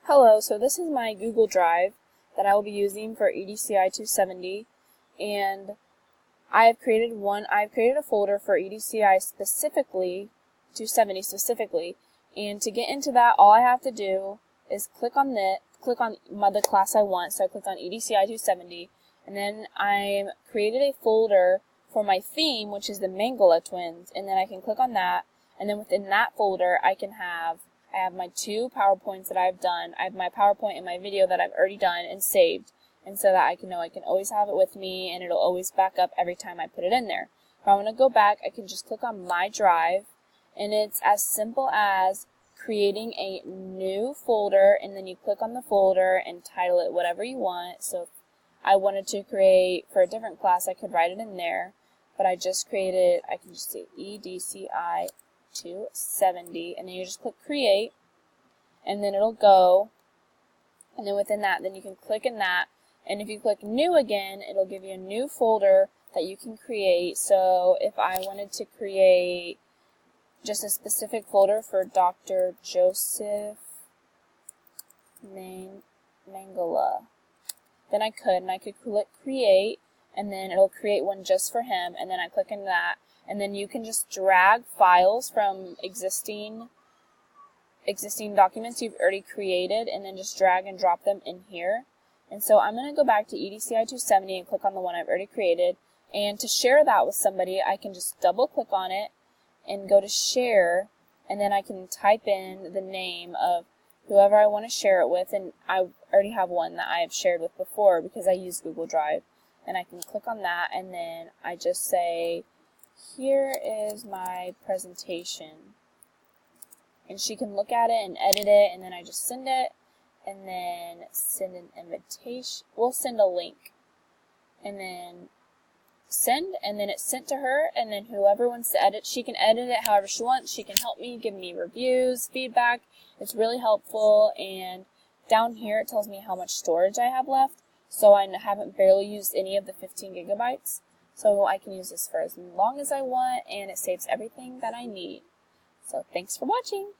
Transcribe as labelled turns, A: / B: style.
A: Hello, so this is my Google Drive that I will be using for EDCI 270, and I've created a folder for EDCI specifically, 270 specifically, and to get into that, all I have to do is click on the class I want. So I clicked on EDCI 270, and then I created a folder for my theme, which is the Mangala twins, and then I can click on that, and then within that folder I have my two PowerPoints that I've done. I have my PowerPoint and my video that I've already done and saved, and so that I can always have it with me, and it'll always back up every time I put it in there. If I want to go back, I can just click on My Drive, and it's as simple as creating a new folder, and then you click on the folder and title it whatever you want. So if I wanted to create for a different class, I could write it in there, but I just created, I can just say EDCI 270, and then you just click create, and then it'll go, and then within that, then you can click in that, and if you click new again, it'll give you a new folder that you can create. So if I wanted to create just a specific folder for Dr. Joseph Mangala, then I could click create, and then it'll create one just for him, and then I click in that. And then you can just drag files from existing documents you've already created, and then just drag and drop them in here. And so I'm going to go back to EDCI 270 and click on the one I've already created. And to share that with somebody, I can just double click on it and go to share, and then I can type in the name of whoever I want to share it with. And I already have one that I have shared with before because I use Google Drive. And I can click on that, and then I just say, here is my presentation, and she can look at it and edit it, and then I just send it, and then send an invitation. We'll send a link, and then send, and then it's sent to her, and then whoever wants to edit, she can edit it however she wants. She can help me, give me reviews, feedback. It's really helpful. And down here it tells me how much storage I have left, so I haven't barely used any of the 15 gigabytes. So I can use this for as long as I want, and it saves everything that I need. So thanks for watching.